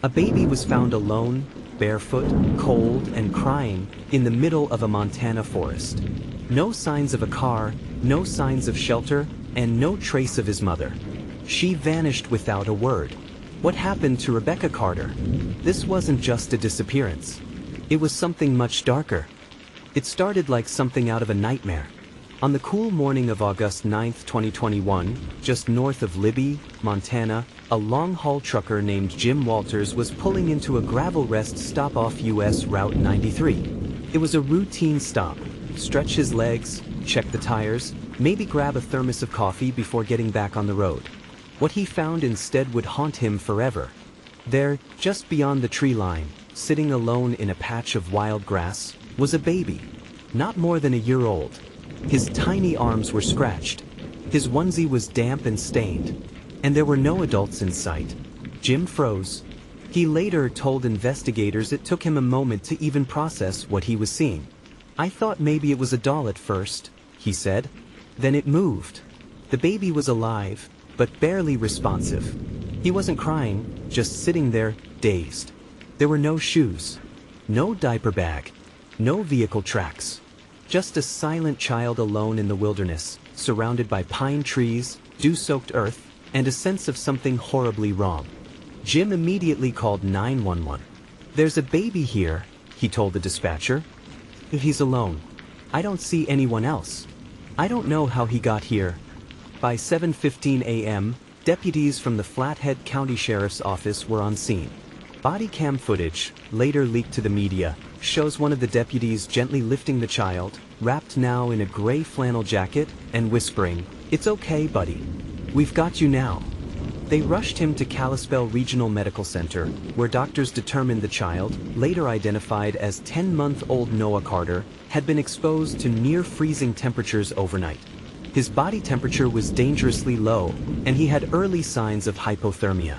A baby was found alone, barefoot, cold, and crying in the middle of a Montana forest. No signs of a car, no signs of shelter, and no trace of his mother. She vanished without a word. What happened to Rebecca Carter? This wasn't just a disappearance. It was something much darker. It started like something out of a nightmare. On the cool morning of August 9, 2021, just north of Libby, Montana, a long-haul trucker named Jim Walters was pulling into a gravel rest stop off US Route 93. It was a routine stop. Stretch his legs, check the tires, maybe grab a thermos of coffee before getting back on the road. What he found instead would haunt him forever. There, just beyond the tree line, sitting alone in a patch of wild grass, was a baby, not more than a year old. His tiny arms were scratched. His onesie was damp and stained. And there were no adults in sight. Jim froze. He later told investigators it took him a moment to even process what he was seeing. "I thought maybe it was a doll at first," he said. "Then it moved." The baby was alive, but barely responsive. He wasn't crying, just sitting there, dazed. There were no shoes, no diaper bag, no vehicle tracks. Just a silent child alone in the wilderness, surrounded by pine trees, dew-soaked earth, and a sense of something horribly wrong. Jim immediately called 911. "There's a baby here," he told the dispatcher. "He's alone. I don't see anyone else. I don't know how he got here." By 7:15 a.m., deputies from the Flathead County Sheriff's Office were on scene. Body cam footage, later leaked to the media, shows one of the deputies gently lifting the child, wrapped now in a gray flannel jacket, and whispering, "It's okay, buddy. We've got you now." They rushed him to Kalispell Regional Medical Center, where doctors determined the child, later identified as 10-month-old Noah Carter, had been exposed to near-freezing temperatures overnight. His body temperature was dangerously low, and he had early signs of hypothermia.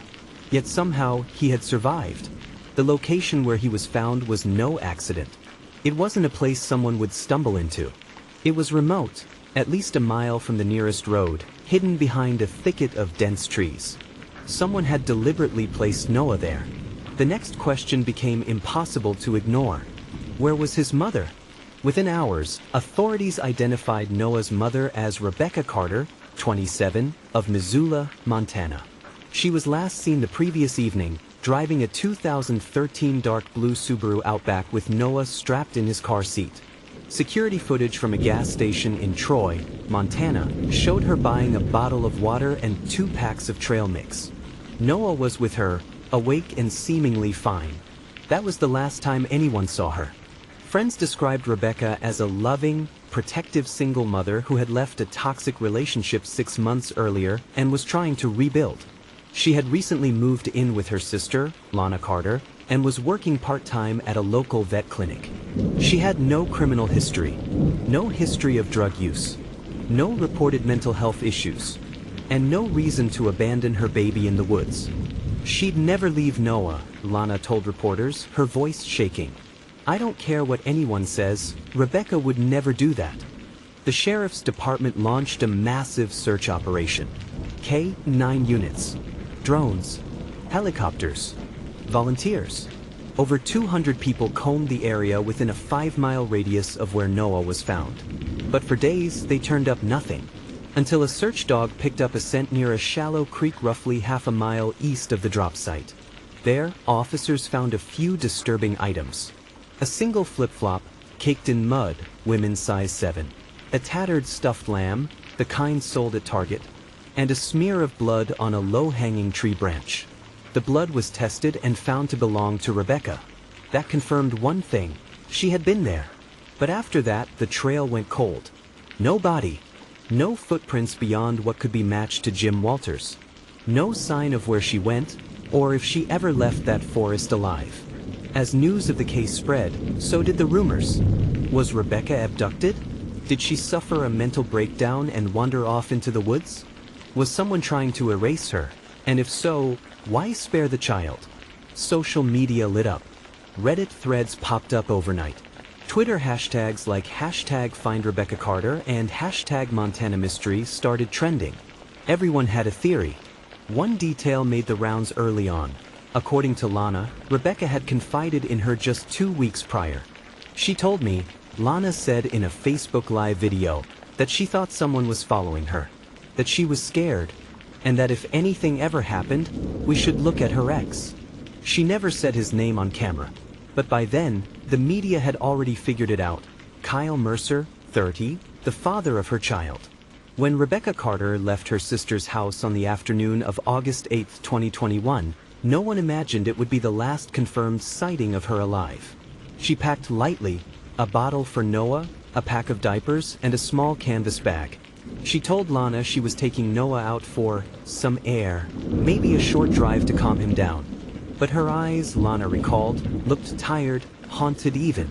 Yet somehow, he had survived. The location where he was found was no accident. It wasn't a place someone would stumble into. It was remote, at least a mile from the nearest road, hidden behind a thicket of dense trees. Someone had deliberately placed Noah there. The next question became impossible to ignore. Where was his mother? Within hours, authorities identified Noah's mother as Rebecca Carter, 27, of Missoula, Montana. She was last seen the previous evening, driving a 2013 dark blue Subaru Outback with Noah strapped in his car seat. Security footage from a gas station in Troy, Montana, showed her buying a bottle of water and 2 packs of trail mix. Noah was with her, awake and seemingly fine. That was the last time anyone saw her. Friends described Rebecca as a loving, protective single mother who had left a toxic relationship 6 months earlier and was trying to rebuild. She had recently moved in with her sister, Lana Carter, and was working part-time at a local vet clinic. She had no criminal history, no history of drug use, no reported mental health issues, and no reason to abandon her baby in the woods. She'd never leave Noah, Lana told reporters, her voice shaking. "I don't care what anyone says, Rebecca would never do that." The sheriff's department launched a massive search operation. K-9 units, drones, helicopters, volunteers. Over 200 people combed the area within a 5-mile radius of where Noah was found. But for days, they turned up nothing. Until a search dog picked up a scent near a shallow creek roughly half a mile east of the drop site. There, officers found a few disturbing items. A single flip-flop, caked in mud, women's size 7. A tattered stuffed lamb, the kind sold at Target. And a smear of blood on a low-hanging tree branch. The blood was tested and found to belong to Rebecca. That confirmed one thing: she had been there. But after that, the trail went cold. No body. No footprints beyond what could be matched to Jim Walters. No sign of where she went, or if she ever left that forest alive. As news of the case spread, so did the rumors. Was Rebecca abducted? Did she suffer a mental breakdown and wander off into the woods? Was someone trying to erase her? And if so, why spare the child? Social media lit up. Reddit threads popped up overnight. Twitter hashtags like #FindRebeccaCarter and #MontanaMystery started trending. Everyone had a theory. One detail made the rounds early on. According to Lana, Rebecca had confided in her just 2 weeks prior. She told me, Lana said in a Facebook Live video, that she thought someone was following her, that she was scared, and that if anything ever happened, we should look at her ex. She never said his name on camera, but by then, the media had already figured it out. Kyle Mercer, 30, the father of her child. When Rebecca Carter left her sister's house on the afternoon of August 8, 2021, no one imagined it would be the last confirmed sighting of her alive. She packed lightly, a bottle for Noah, a pack of diapers, and a small canvas bag. She told Lana she was taking Noah out for some air, maybe a short drive to calm him down. But her eyes, Lana recalled, looked tired, haunted even.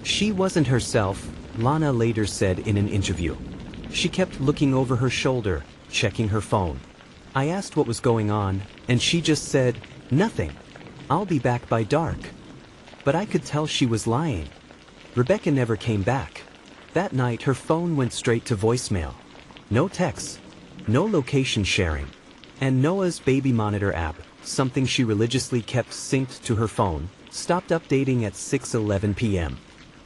She wasn't herself, Lana later said in an interview. She kept looking over her shoulder, checking her phone. I asked what was going on, and she just said, "Nothing. I'll be back by dark." But I could tell she was lying. Rebecca never came back. That night her phone went straight to voicemail. No texts, no location sharing, and Noah's baby monitor app, something she religiously kept synced to her phone, stopped updating at 6:11 p.m.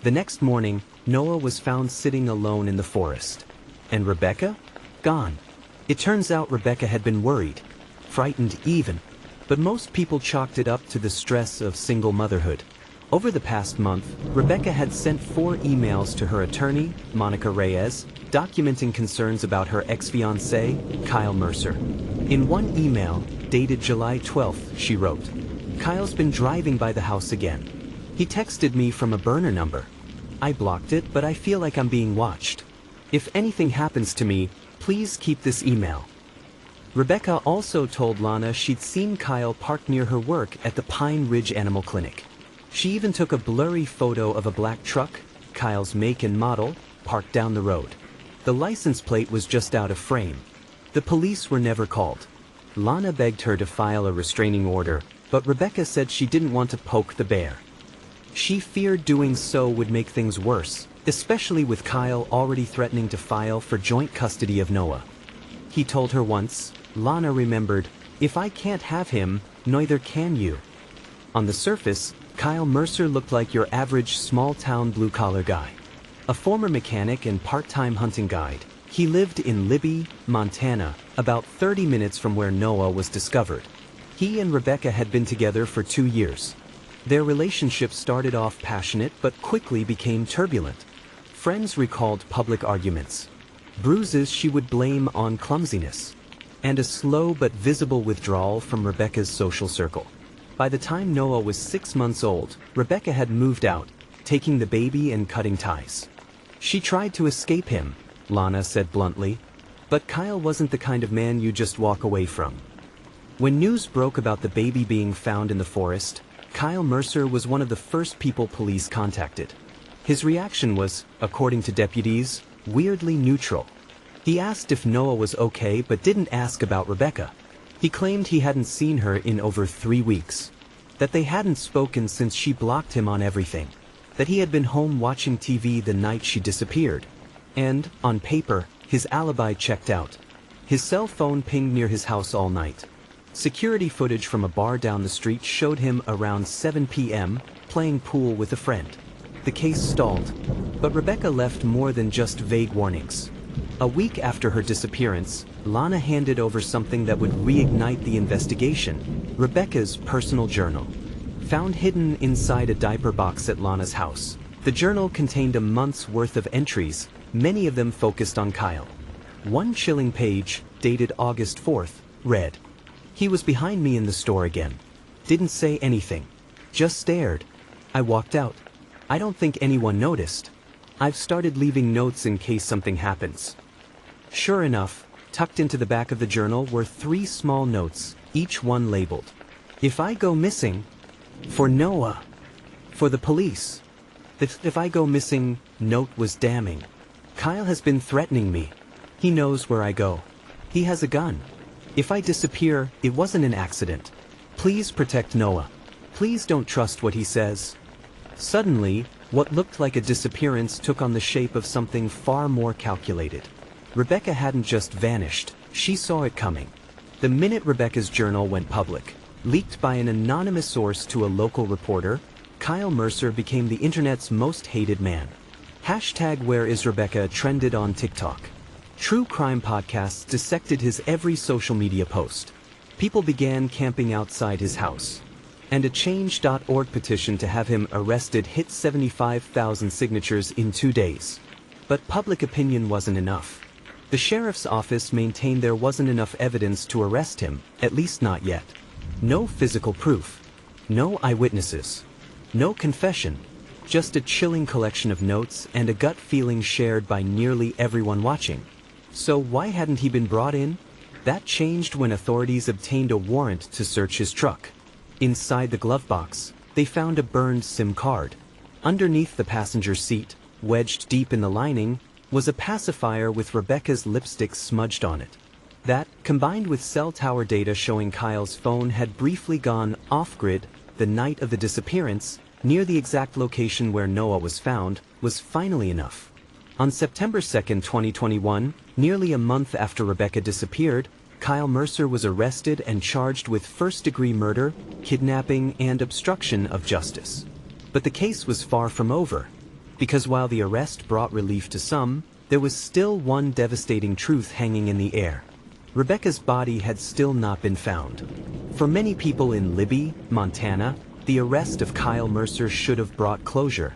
The next morning, Noah was found sitting alone in the forest. And Rebecca? Gone. It turns out Rebecca had been worried, frightened even, but most people chalked it up to the stress of single motherhood. Over the past month, Rebecca had sent 4 emails to her attorney, Monica Reyes, documenting concerns about her ex-fiancé, Kyle Mercer. In one email, dated July 12th, she wrote, "Kyle's been driving by the house again. He texted me from a burner number. I blocked it, but I feel like I'm being watched. If anything happens to me, please keep this email." Rebecca also told Lana she'd seen Kyle parked near her work at the Pine Ridge Animal Clinic. She even took a blurry photo of a black truck, Kyle's make and model, parked down the road. The license plate was just out of frame. The police were never called. Lana begged her to file a restraining order, but Rebecca said she didn't want to poke the bear. She feared doing so would make things worse, especially with Kyle already threatening to file for joint custody of Noah. He told her once, Lana remembered, "If I can't have him, neither can you." On the surface, Kyle Mercer looked like your average small-town blue-collar guy. A former mechanic and part-time hunting guide, he lived in Libby, Montana, about 30 minutes from where Noah was discovered. He and Rebecca had been together for 2 years. Their relationship started off passionate but quickly became turbulent. Friends recalled public arguments, bruises she would blame on clumsiness, and a slow but visible withdrawal from Rebecca's social circle. By the time Noah was 6 months old, Rebecca had moved out, taking the baby and cutting ties. She tried to escape him, Lana said bluntly, but Kyle wasn't the kind of man you just walk away from. When news broke about the baby being found in the forest, Kyle Mercer was one of the first people police contacted. His reaction was, according to deputies, weirdly neutral. He asked if Noah was okay but didn't ask about Rebecca. He claimed he hadn't seen her in over 3 weeks, that they hadn't spoken since she blocked him on everything, that he had been home watching TV the night she disappeared. And, on paper, his alibi checked out. His cell phone pinged near his house all night. Security footage from a bar down the street showed him around 7 p.m. playing pool with a friend. The case stalled, but Rebecca left more than just vague warnings. A week after her disappearance, Lana handed over something that would reignite the investigation, Rebecca's personal journal. Found hidden inside a diaper box at Lana's house, the journal contained a month's worth of entries, many of them focused on Kyle. One chilling page, dated August 4th, read, "He was behind me in the store again. Didn't say anything. Just stared. I walked out. I don't think anyone noticed. I've started leaving notes in case something happens." Sure enough, tucked into the back of the journal were 3 small notes, each one labeled, "If I go missing," for Noah, for the police. The "if I go missing" note was damning. "Kyle has been threatening me. He knows where I go. He has a gun. If I disappear, it wasn't an accident. Please protect Noah. Please don't trust what he says." Suddenly, what looked like a disappearance took on the shape of something far more calculated. Rebecca hadn't just vanished, she saw it coming. The minute Rebecca's journal went public, Leaked by an anonymous source to a local reporter, Kyle Mercer became the internet's most hated man. Hashtag Where is Rebecca trended on TikTok. True crime podcasts dissected his every social media post. People began camping outside his house. And a Change.org petition to have him arrested hit 75,000 signatures in 2 days. But public opinion wasn't enough. The sheriff's office maintained there wasn't enough evidence to arrest him, at least not yet. No physical proof. No eyewitnesses. No confession. Just a chilling collection of notes and a gut feeling shared by nearly everyone watching. So why hadn't he been brought in? That changed when authorities obtained a warrant to search his truck. Inside the glove box, they found a burned SIM card. Underneath the passenger seat, wedged deep in the lining, was a pacifier with Rebecca's lipstick smudged on it. That, combined with cell tower data showing Kyle's phone had briefly gone off-grid the night of the disappearance, near the exact location where Noah was found, was finally enough. On September 2, 2021, nearly a month after Rebecca disappeared, Kyle Mercer was arrested and charged with first-degree murder, kidnapping, and obstruction of justice. But the case was far from over, because while the arrest brought relief to some, there was still one devastating truth hanging in the air. Rebecca's body had still not been found. For many people in Libby, Montana, the arrest of Kyle Mercer should have brought closure.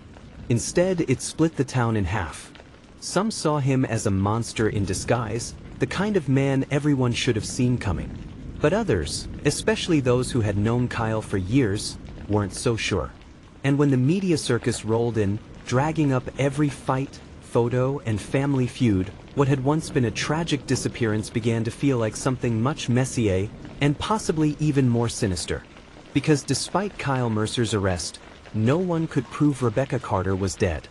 Instead, it split the town in half. Some saw him as a monster in disguise, the kind of man everyone should have seen coming. But others, especially those who had known Kyle for years, weren't so sure. And when the media circus rolled in, dragging up every fight, photo, and family feud, what had once been a tragic disappearance began to feel like something much messier and possibly even more sinister. Because despite Kyle Mercer's arrest, no one could prove Rebecca Carter was dead.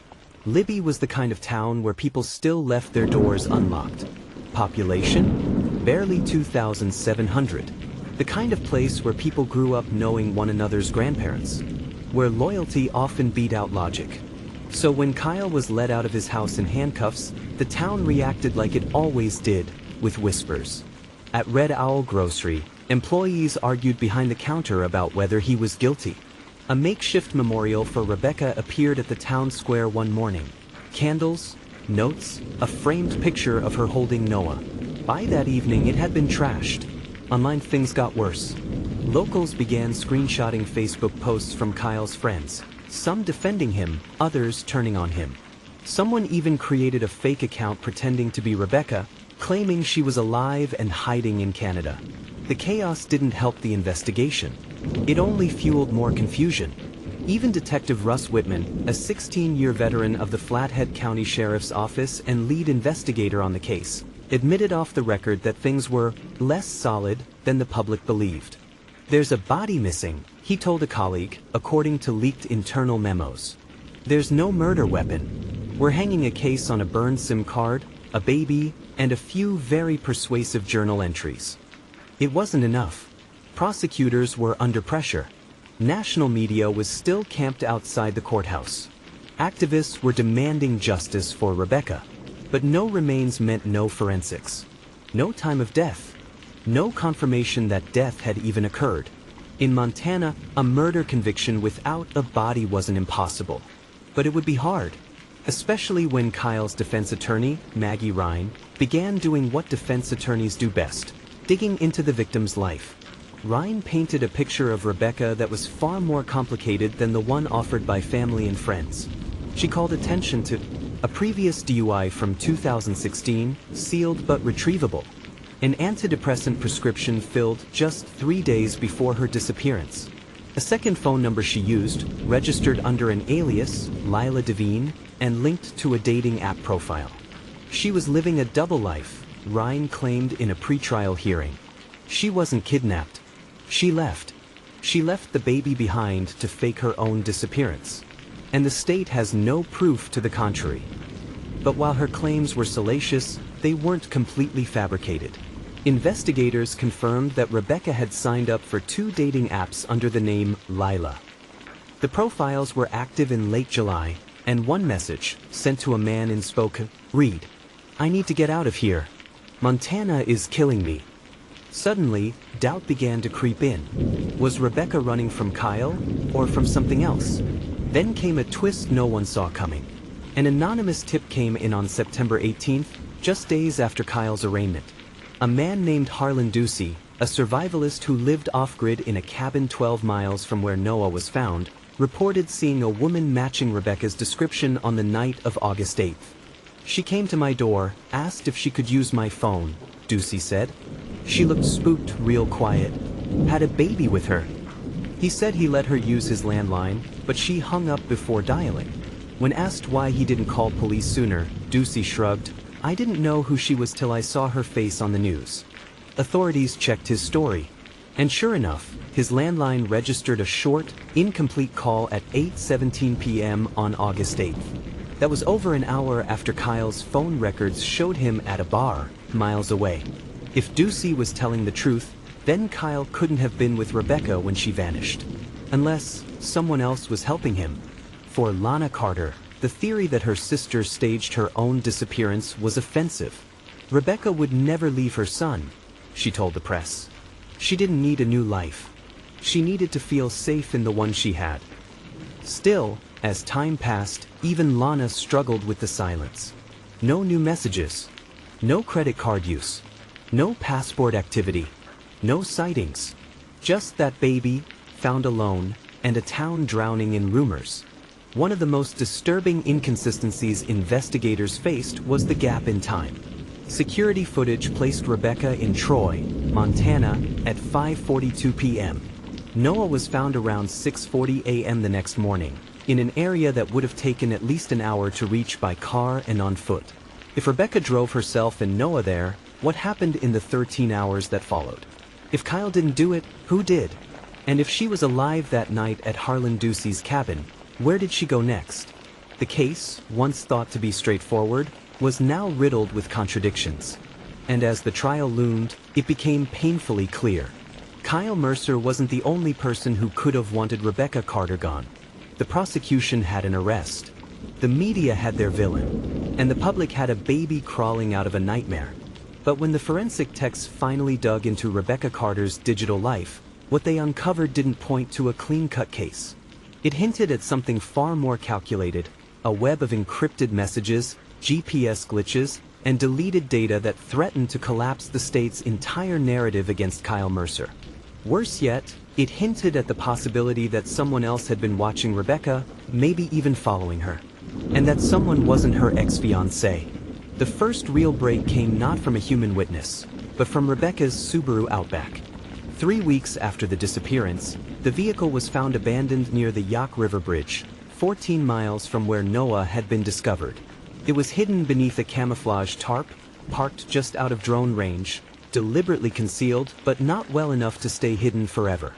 Libby was the kind of town where people still left their doors unlocked. Population? Barely 2,700. The kind of place where people grew up knowing one another's grandparents. Where loyalty often beat out logic. So when Kyle was let out of his house in handcuffs, the town reacted like it always did, with whispers. At Red Owl Grocery, employees argued behind the counter about whether he was guilty. A makeshift memorial for Rebecca appeared at the town square one morning. Candles, notes, a framed picture of her holding Noah. By that evening, it had been trashed. Online things got worse. Locals began screenshotting Facebook posts from Kyle's friends, some defending him, others turning on him. Someone even created a fake account pretending to be Rebecca, claiming she was alive and hiding in Canada. The chaos didn't help the investigation. It only fueled more confusion. Even Detective Russ Whitman, a 16-year veteran of the Flathead County Sheriff's Office and lead investigator on the case, admitted off the record that things were less solid than the public believed. There's a body missing, he told a colleague, according to leaked internal memos. There's no murder weapon. We're hanging a case on a burned SIM card, a baby, and a few very persuasive journal entries. It wasn't enough. Prosecutors were under pressure. National media was still camped outside the courthouse. Activists were demanding justice for Rebecca. But no remains meant no forensics. No time of death. No confirmation that death had even occurred. In Montana, a murder conviction without a body wasn't impossible. But it would be hard. Especially when Kyle's defense attorney, Maggie Ryan, began doing what defense attorneys do best, digging into the victim's life. Ryan painted a picture of Rebecca that was far more complicated than the one offered by family and friends. She called attention to a previous DUI from 2016, sealed but retrievable. An antidepressant prescription filled just 3 days before her disappearance. A second phone number she used, registered under an alias, Lila Devine, and linked to a dating app profile. She was living a double life, Ryan claimed in a pretrial hearing. She wasn't kidnapped. She left. She left the baby behind to fake her own disappearance. And the state has no proof to the contrary. But while her claims were salacious, they weren't completely fabricated. Investigators confirmed that Rebecca had signed up for 2 dating apps under the name Lila. The profiles were active in late July, and one message, sent to a man in Spokane, read, "I need to get out of here. Montana is killing me." Suddenly, doubt began to creep in. Was Rebecca running from Kyle, or from something else? Then came a twist no one saw coming. An anonymous tip came in on September 18th, just days after Kyle's arraignment. A man named Harlan Ducey, a survivalist who lived off-grid in a cabin 12 miles from where Noah was found, reported seeing a woman matching Rebecca's description on the night of August 8th. She came to my door, asked if she could use my phone, Ducey said. She looked spooked, real quiet. Had a baby with her. He said he let her use his landline, but she hung up before dialing. When asked why he didn't call police sooner, Ducey shrugged. I didn't know who she was till I saw her face on the news. Authorities checked his story. And sure enough, his landline registered a short, incomplete call at 8:17 p.m. on August 8th. That was over an hour after Kyle's phone records showed him at a bar, miles away. If Ducey was telling the truth, then Kyle couldn't have been with Rebecca when she vanished. Unless someone else was helping him. For Lana Carter, the theory that her sister staged her own disappearance was offensive. Rebecca would never leave her son, she told the press. She didn't need a new life. She needed to feel safe in the one she had. Still, as time passed, even Lana struggled with the silence. No new messages. No credit card use. No passport activity. No sightings. Just that baby, found alone, and a town drowning in rumors. One of the most disturbing inconsistencies investigators faced was the gap in time. Security footage placed Rebecca in Troy, Montana, at 5:42 p.m. Noah was found around 6:40 a.m. the next morning, in an area that would have taken at least an hour to reach by car and on foot. If Rebecca drove herself and Noah there, what happened in the 13 hours that followed? If Kyle didn't do it, who did? And if she was alive that night at Harlan Ducey's cabin, where did she go next? The case, once thought to be straightforward, was now riddled with contradictions. And as the trial loomed, it became painfully clear. Kyle Mercer wasn't the only person who could have wanted Rebecca Carter gone. The prosecution had an arrest. The media had their villain. And the public had a baby crawling out of a nightmare. But when the forensic techs finally dug into Rebecca Carter's digital life, what they uncovered didn't point to a clean-cut case. It hinted at something far more calculated, a web of encrypted messages, GPS glitches, and deleted data that threatened to collapse the state's entire narrative against Kyle Mercer. Worse yet, it hinted at the possibility that someone else had been watching Rebecca, maybe even following her. And that someone wasn't her ex-fiancé. The first real break came not from a human witness, but from Rebecca's Subaru Outback. 3 weeks after the disappearance, the vehicle was found abandoned near the Yak River Bridge, 14 miles from where Noah had been discovered. It was hidden beneath a camouflage tarp, parked just out of drone range, deliberately concealed but not well enough to stay hidden forever.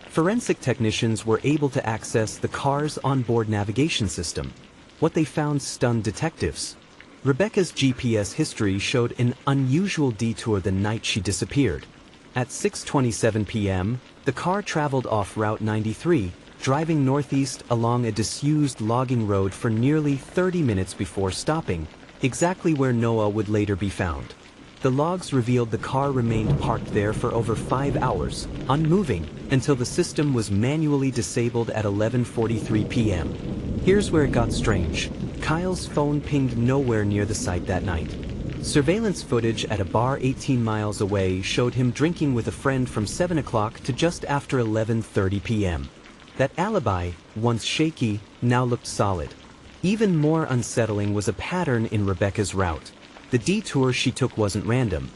Forensic technicians were able to access the car's onboard navigation system. What they found stunned detectives. Rebecca's GPS history showed an unusual detour the night she disappeared. At 6:27 p.m., the car traveled off Route 93, driving northeast along a disused logging road for nearly 30 minutes before stopping, exactly where Noah would later be found. The logs revealed the car remained parked there for over 5 hours, unmoving, until the system was manually disabled at 11:43 p.m. Here's where it got strange. Kyle's phone pinged nowhere near the site that night. Surveillance footage at a bar 18 miles away showed him drinking with a friend from 7 o'clock to just after 11:30 p.m. That alibi, once shaky, now looked solid. Even more unsettling was a pattern in Rebecca's route. The detour she took wasn't random.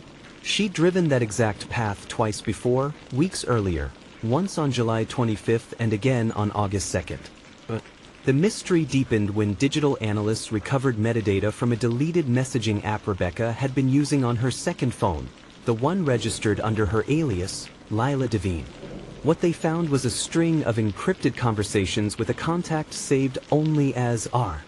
She'd driven that exact path twice before, weeks earlier, once on July 25th and again on August 2nd. But the mystery deepened when digital analysts recovered metadata from a deleted messaging app Rebecca had been using on her second phone, the one registered under her alias, Lila Devine. What they found was a string of encrypted conversations with a contact saved only as R.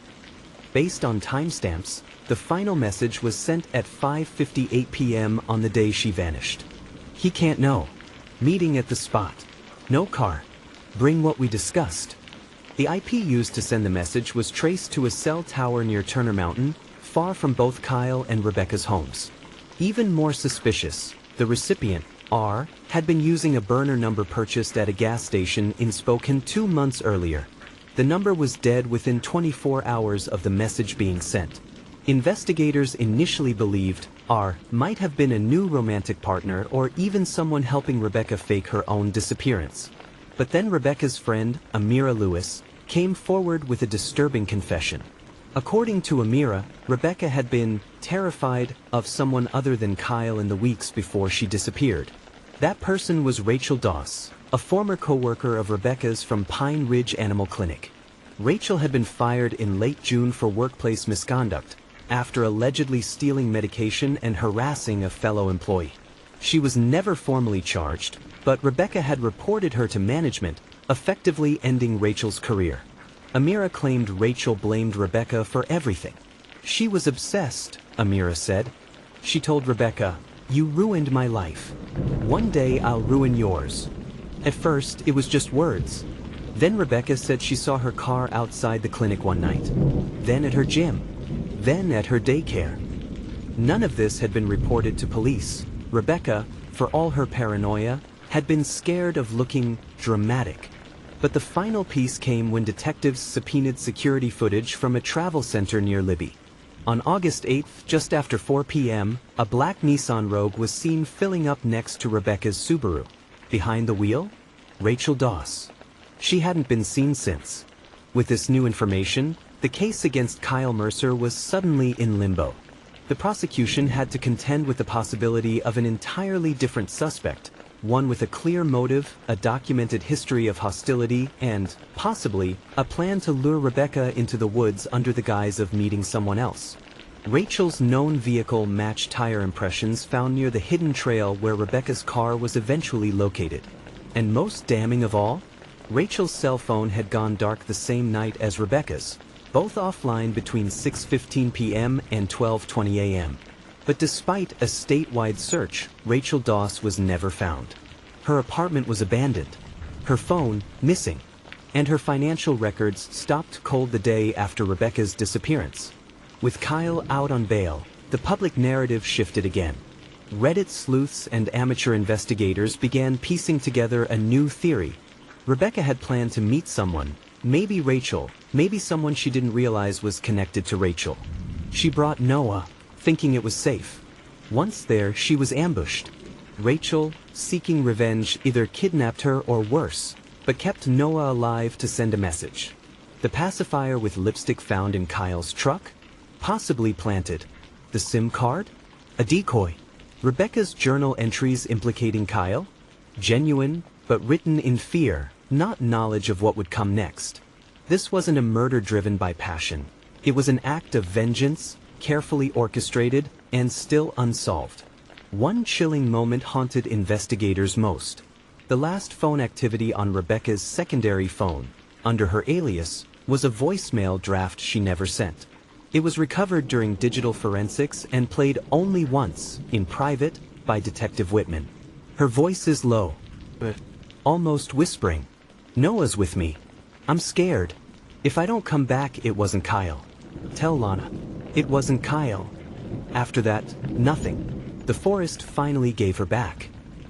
Based on timestamps, the final message was sent at 5:58 p.m. on the day she vanished. He can't know. Meeting at the spot. No car. Bring what we discussed. The IP used to send the message was traced to a cell tower near Turner Mountain, far from both Kyle and Rebecca's homes. Even more suspicious, the recipient, R, had been using a burner number purchased at a gas station in Spokane 2 months earlier. The number was dead within 24 hours of the message being sent. Investigators initially believed R might have been a new romantic partner or even someone helping Rebecca fake her own disappearance. But then Rebecca's friend, Amira Lewis, came forward with a disturbing confession. According to Amira, Rebecca had been terrified of someone other than Kyle in the weeks before she disappeared. That person was Rachel Doss, a former co-worker of Rebecca's from Pine Ridge Animal Clinic. Rachel had been fired in late June for workplace misconduct, after allegedly stealing medication and harassing a fellow employee. She was never formally charged, but Rebecca had reported her to management, effectively ending Rachel's career. Amira claimed Rachel blamed Rebecca for everything. She was obsessed, Amira said. She told Rebecca, "You ruined my life. One day I'll ruin yours." At first, it was just words. Then Rebecca said she saw her car outside the clinic one night. Then at her gym. Then at her daycare. None of this had been reported to police. Rebecca, for all her paranoia, had been scared of looking dramatic. But the final piece came when detectives subpoenaed security footage from a travel center near Libby. On August 8th, just after 4 p.m., a black Nissan Rogue was seen filling up next to Rebecca's Subaru. Behind the wheel? Rachel Doss. She hadn't been seen since. With this new information, the case against Kyle Mercer was suddenly in limbo. The prosecution had to contend with the possibility of an entirely different suspect, one with a clear motive, a documented history of hostility, and, possibly, a plan to lure Rebecca into the woods under the guise of meeting someone else. Rachel's known vehicle matched tire impressions found near the hidden trail where Rebecca's car was eventually located. And most damning of all, Rachel's cell phone had gone dark the same night as Rebecca's, both offline between 6:15 p.m. and 12:20 a.m. But despite a statewide search, Rachel Doss was never found. Her apartment was abandoned, her phone missing, and her financial records stopped cold the day after Rebecca's disappearance. With Kyle out on bail, the public narrative shifted again. Reddit sleuths and amateur investigators began piecing together a new theory. Rebecca had planned to meet someone, maybe Rachel, maybe someone she didn't realize was connected to Rachel. She brought Noah, thinking it was safe. Once there, she was ambushed. Rachel, seeking revenge, either kidnapped her or worse, but kept Noah alive to send a message. The pacifier with lipstick found in Kyle's truck? Possibly planted. The SIM card? A decoy. Rebecca's journal entries implicating Kyle? Genuine, but written in fear, not knowledge of what would come next. This wasn't a murder driven by passion. It was an act of vengeance, carefully orchestrated, and still unsolved. One chilling moment haunted investigators most. The last phone activity on Rebecca's secondary phone, under her alias, was a voicemail draft she never sent. It was recovered during digital forensics and played only once, in private, by Detective Whitman. Her voice is low, but almost whispering. "Noah's with me. I'm scared. If I don't come back, it wasn't Kyle. Tell Lana. It wasn't Kyle." After that, nothing. The forest finally gave her back.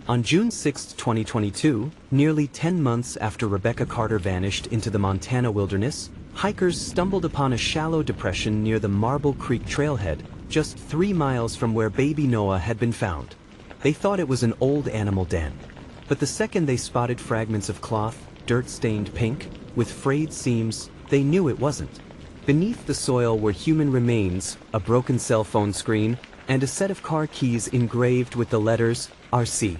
On June 6, 2022, nearly 10 months after Rebecca Carter vanished into the Montana wilderness, hikers stumbled upon a shallow depression near the Marble Creek trailhead, just 3 miles from where baby Noah had been found. They thought it was an old animal den. But the second they spotted fragments of cloth, dirt-stained pink, with frayed seams, they knew it wasn't. Beneath the soil were human remains, a broken cell phone screen, and a set of car keys engraved with the letters RC.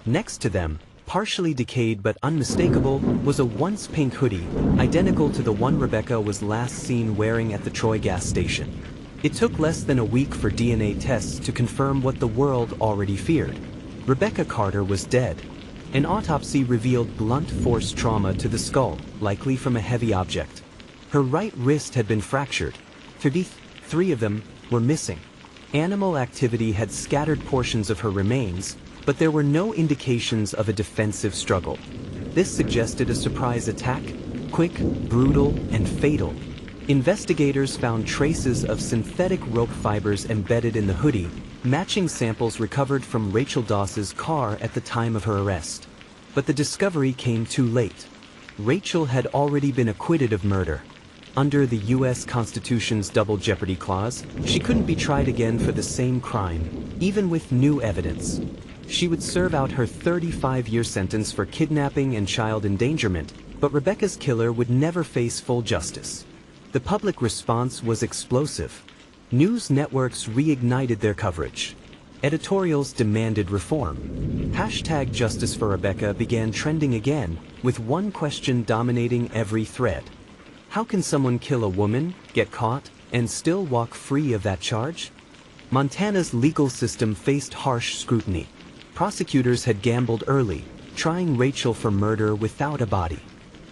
Next to them, partially decayed but unmistakable, was a once pink hoodie, identical to the one Rebecca was last seen wearing at the Troy gas station. It took less than a week for DNA tests to confirm what the world already feared. Rebecca Carter was dead. An autopsy revealed blunt force trauma to the skull, likely from a heavy object. Her right wrist had been fractured. 33 of them were missing. Animal activity had scattered portions of her remains, but there were no indications of a defensive struggle. This suggested a surprise attack, quick, brutal, and fatal. Investigators found traces of synthetic rope fibers embedded in the hoodie, matching samples recovered from Rachel Doss's car at the time of her arrest. But the discovery came too late. Rachel had already been acquitted of murder. Under the U.S. Constitution's double jeopardy clause, she couldn't be tried again for the same crime, even with new evidence. She would serve out her 35-year sentence for kidnapping and child endangerment, but Rebecca's killer would never face full justice. The public response was explosive. News networks reignited their coverage. Editorials demanded reform. Hashtag Justice for Rebecca began trending again, with one question dominating every thread. How can someone kill a woman, get caught, and still walk free of that charge? Montana's legal system faced harsh scrutiny. Prosecutors had gambled early, trying Rachel for murder without a body.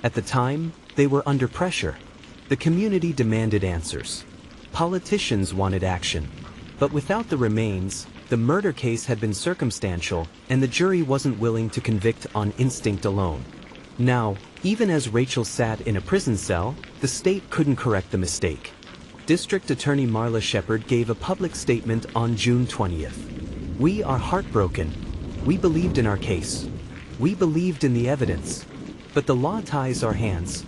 At the time, they were under pressure. The community demanded answers. Politicians wanted action. But without the remains, the murder case had been circumstantial, and the jury wasn't willing to convict on instinct alone. Now, even as Rachel sat in a prison cell, the state couldn't correct the mistake. District Attorney Marla Shepard gave a public statement on June 20th. "We are heartbroken. We believed in our case. We believed in the evidence. But the law ties our hands.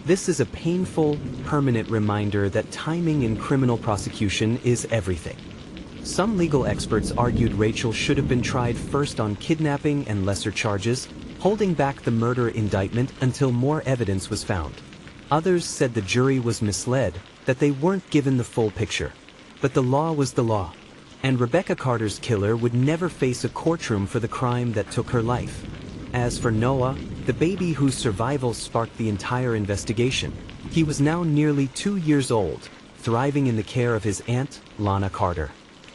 This is a painful, permanent reminder that timing in criminal prosecution is everything." Some legal experts argued Rachel should have been tried first on kidnapping and lesser charges, holding back the murder indictment until more evidence was found. Others said the jury was misled, that they weren't given the full picture. But the law was the law, and Rebecca Carter's killer would never face a courtroom for the crime that took her life. As for Noah, the baby whose survival sparked the entire investigation, he was now nearly 2 years old, thriving in the care of his aunt, Lana Carter.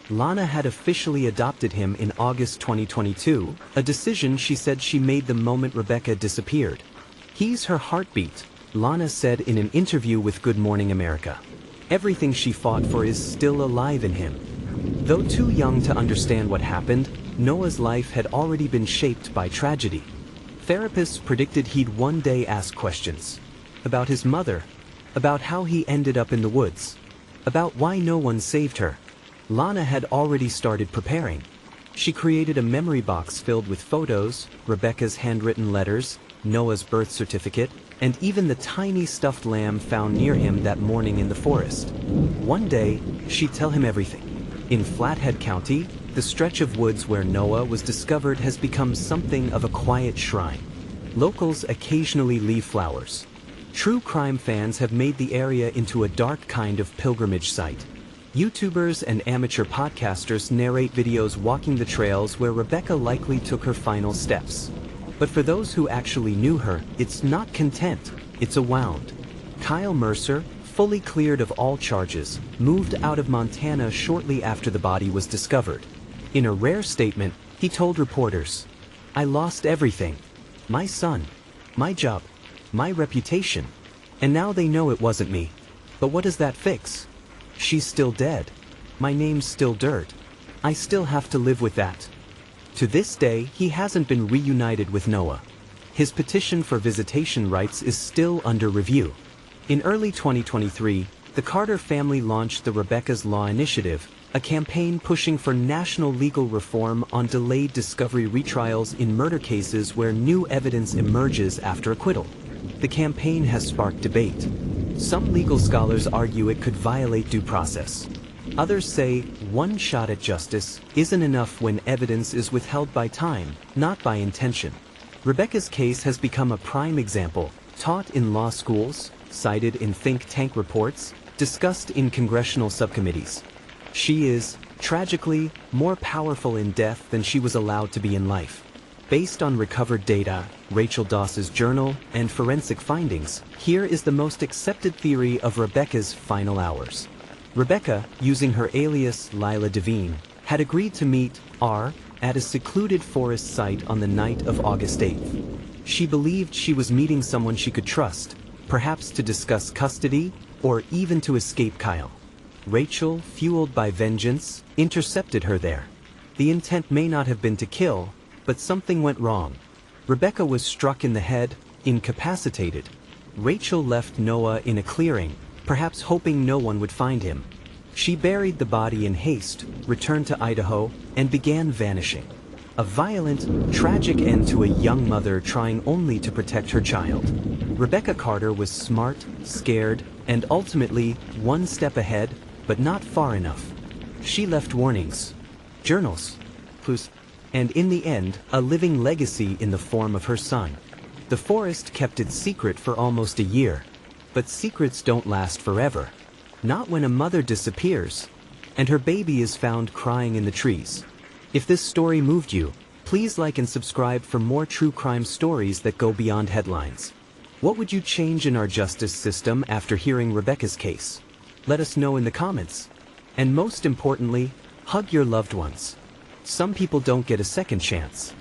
Lana had officially adopted him in August 2022, a decision she said she made the moment Rebecca disappeared. "He's her heartbeat," Lana said in an interview with Good Morning America. "Everything she fought for is still alive in him." Though too young to understand what happened, Noah's life had already been shaped by tragedy. Therapists predicted he'd one day ask questions. About his mother. About how he ended up in the woods. About why no one saved her. Lana had already started preparing. She created a memory box filled with photos, Rebecca's handwritten letters, Noah's birth certificate, and even the tiny stuffed lamb found near him that morning in the forest. One day, she'd tell him everything. In Flathead County, the stretch of woods where Noah was discovered has become something of a quiet shrine. Locals occasionally leave flowers. True crime fans have made the area into a dark kind of pilgrimage site. YouTubers and amateur podcasters narrate videos walking the trails where Rebecca likely took her final steps. But for those who actually knew her, it's not content, it's a wound. Kyle Mercer, fully cleared of all charges, moved out of Montana shortly after the body was discovered. In a rare statement, he told reporters, "I lost everything. My son, my job, my reputation. And now they know it wasn't me. But what does that fix? She's still dead. My name's still dirt. I still have to live with that." To this day, he hasn't been reunited with Noah. His petition for visitation rights is still under review. In early 2023, the Carter family launched the Rebecca's Law Initiative, a campaign pushing for national legal reform on delayed discovery retrials in murder cases where new evidence emerges after acquittal. The campaign has sparked debate. Some legal scholars argue it could violate due process. Others say one shot at justice isn't enough when evidence is withheld by time, not by intention. Rebecca's case has become a prime example, taught in law schools, cited in think tank reports, discussed in congressional subcommittees. She is, tragically, more powerful in death than she was allowed to be in life. Based on recovered data, Rachel Doss's journal, and forensic findings, here is the most accepted theory of Rebecca's final hours. Rebecca, using her alias Lila Devine, had agreed to meet R at a secluded forest site on the night of August 8th. She believed she was meeting someone she could trust, perhaps to discuss custody, or even to escape Kyle. Rachel, fueled by vengeance, intercepted her there. The intent may not have been to kill, but something went wrong. Rebecca was struck in the head, incapacitated. Rachel left Noah in a clearing, perhaps hoping no one would find him. She buried the body in haste, returned to Idaho, and began vanishing. A violent, tragic end to a young mother trying only to protect her child. Rebecca Carter was smart, scared, and ultimately one step ahead, but not far enough. She left warnings, journals, clues, and in the end, a living legacy in the form of her son. The forest kept its secret for almost a year. But secrets don't last forever. Not when a mother disappears, and her baby is found crying in the trees. If this story moved you, please like and subscribe for more true crime stories that go beyond headlines. What would you change in our justice system after hearing Rebecca's case? Let us know in the comments. And most importantly, hug your loved ones. Some people don't get a second chance.